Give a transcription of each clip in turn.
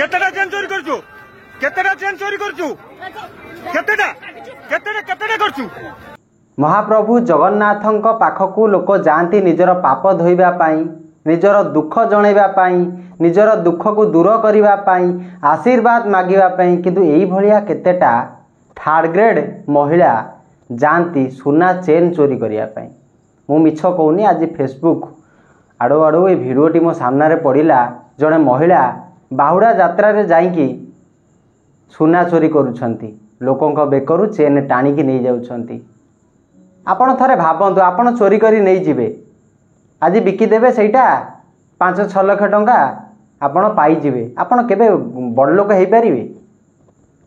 केतेटा chain चोरी करछु केतेटा chain चोरी करछु केतेटा केतेटा केतेटा करछु। महाप्रभु जगन्नाथଙ୍କ पाखକୁ लोक जाती निजर पाप धोइबा पाई, निजर दुख जनइबा पाई, निजर दुख को दूर करिबा पाई, आशीर्वाद मागिबा पाई, किंतु एई भलिया केतेटा थर्ड ग्रेड महिला जाती सुना चेन चोरी करिया पाई। मु मिछ कहूनी, आज फेसबुक आड़ो आड़ो ये भिडियोटी मो सामने पड़ा, जड़े महिला बाहुड़ा यात्रा रे जाइकी सुना चोरी करुछंती, लोकंक बेकरू चेन टाणिकी नहीं जाउछंती। आपण थरे भाबंतु, आपण चोरी करी नहीं जिवे, आज बिकिदेवे सेटा 5-6 लाख टंका आपण पाइजिवे, आपण केबे बड़ लोक हो पारिबे?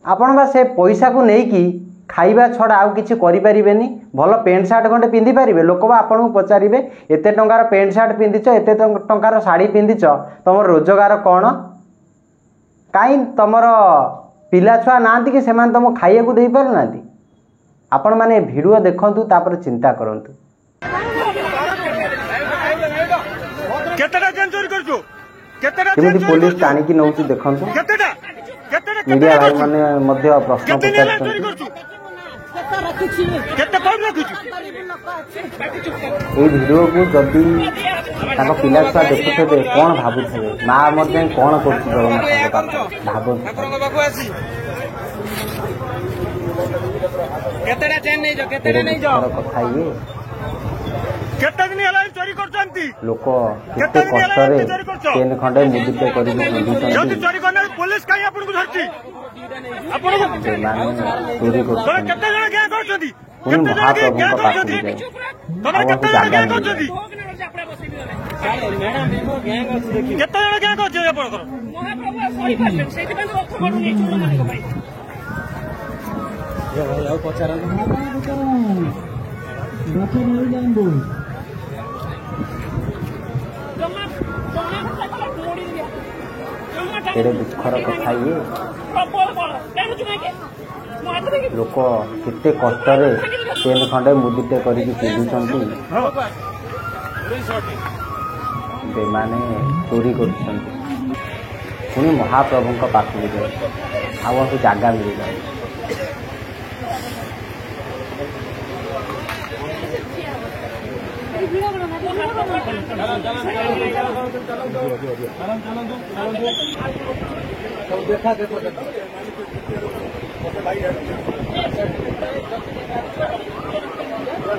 आपण बा से पैसा को नेकी खाइबा छड़ा आउ किछि करि परिबेनी। भल पेंट सार्ट खंडे पिंधि पारिबे, लोक बा आपन पचारिबे एते टंकार पेंट सार्ट पिंधिच, एते टंकार साड़ी पिंधिच, तमर रोजगार कौन? काई तमर पिला छुआ नांती कि सेमान तम खाइया को देई पारु नांती? आपण माने वीडियो देखंतु, तापर चिंता करंतु। केतेटा चेन चोरी करछु केतेटा केमिति पुलिस टाणी की नउची देखंतु। केतेटा केतेटा मीडिया भाई माने मध्य प्रश्न पचारछंती। केते कौन रखुछु ए वीडियो को जदी ताको पिला छुआ देखुथबे कोन भाबुथबे, मां मध्ये कोन करछु जगन्नाथ बाबू भाबो। केतेटा चेन नहीं जो केतेटा नहीं जो कथा ये केते दिन हला चोरी करछंती लोक केते कष्ट रे चेन खंडे मुदिते करी जदी पिंधुछंती। चोरी करने पुलिस काई आपन को धरती आपन को माने चोरी तोरे करछंती, केते जण क्या करछंती पुनी महाप्रभुଙ୍କ पाखକୁ ଯାଏ तोरे आउ केते जागा क्या मिले। करछंती केते जण क्या करछ आपन को महाप्रभु सही पाछन सेति बंद रथ बडु नि चोर माने को भाई ये भाई आउ पचारा रथ नहीं जांदो जमा जमा तक मोड़ी दिया जमा तेरे दुखर कथा ये प्रबल बड़ तेनु जुमे के मात देखि लोक केते कष्ट रे चेन खंडे मुदिते करी पिंधुछंती, बेमाने चोरी करछंती। पुनी महाप्रभुଙ୍କ पाखକୁ ଯାଏ आउ जागा मिल जाए।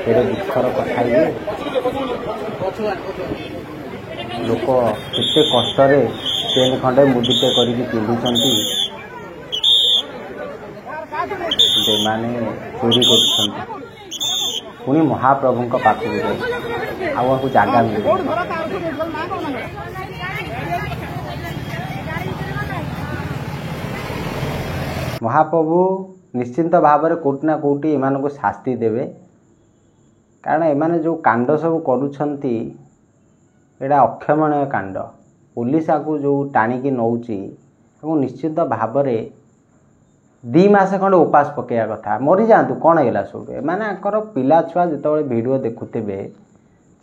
तेरे दुखर कथा ये लोक केते कष्ट रे चेन खंडे मुदिते करी पिंधुछंती, बेमाने चोरी करछंती। पुनी महाप्रभुଙ୍କ पाखକୁ ଯାଏ आउ जागा मिल जाए। महाप्रभु निश्चिंत भाव में कोटि ना कोटि एमान को शास्ति देवे, कारण एमाने जो कांड सब करुछंती एटा अक्षमणीय कांड। पुलिस को जो टाणिकी नौची निश्चित भाव में 2 मास खंड उपास पकड़ा कथा, मरी जातु कौन है सब मैंने आंकर पिला छुआ जो वीडियो देखुवे,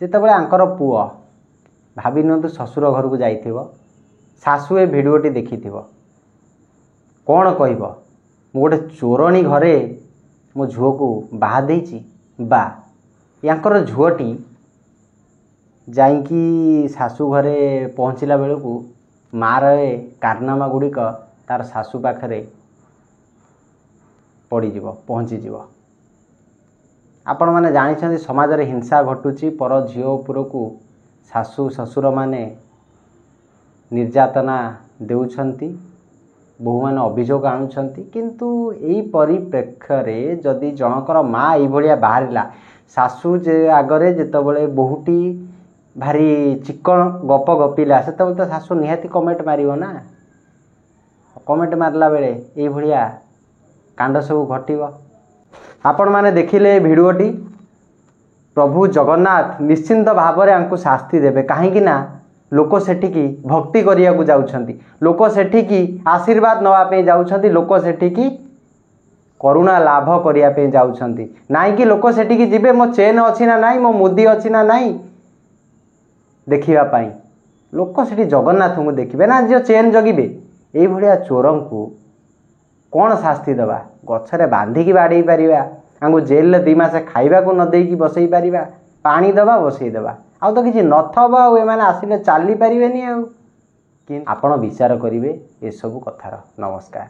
जितेबाला आंकर पुओ भाभी नियंतु ससुर घर को जाइथिबो, सासु ए भिडियोटी देखी कौन कहब मु गोटे चोरणी घरे मो झुओ को बाहा देइछि बा यांकर झुओटी जाइकी सासु घरे पहुँचला बेलू मार ए कारनामा गुड़िक तार सासु पाखरे पड़ीज पहुँचीज। आपण मैंने जानी समाज रे हिंसा घटुची, पर झील उपरकू सासु ससुर माने निर्यातना देउछंती, बहु मैंने अभियोग आणुछंती। किंतु एई परिप्रेक्ष्य रे जदि जनकर माँ एई भलिया बाहरिला सासु जे आगरे जेतबेले बहुटी भारी चिकन गप गपिला सेतबेले तो सासु निहाती कमेंट मारिबो ना। कमेंट मारला बेले एई भलिया कांड सब घटिबो। आपण माने देखिले भिडियोटी, प्रभु जगन्नाथ निश्चिंत भाव में आंकु शास्ति देवे, कहीं ना लोक सेठिकी भक्ति करिया को जाउछंती, लोक सेठिकी आशीर्वाद नवा पे जाउछंती, लोक सेठिकी करुणा लाभ करिया पे जाउछंती। नाई कि लोक सेठिकी जिबे मो चेन अछि ना नाई, मो मुदी अछि ना नाई देखिबा पाई। लोक सेठी जगन्नाथ को देखिबे ना, जो चेन जगिबे ଏଇଭଳିଆ ଚୋରଙ୍କୁ କ'ଣ ଶାସ୍ତି ଦେବା? ଗଛରେ ବାନ୍ଧିକି ବାଡ଼େଇ ପାରିବା, ତାଙ୍କୁ ଜେଲରେ 2 ମାସ ଖାଇବାକୁ ନ ଦେଇକି ବସେଇ ପାରିବା, ପାଣି ଦେବା ବସେଇ ଦେବା, ଆଉ ତ କିଛି ନଥବ, ଆଉ ଏମାନେ ଆସିଲେ ଚାଲିପାରିବେନି ଆଉ। କିନ୍ତୁ ଆପଣ ବିଚାର କରିବେ ଏସବୁ କଥାର। ନମସ୍କାର।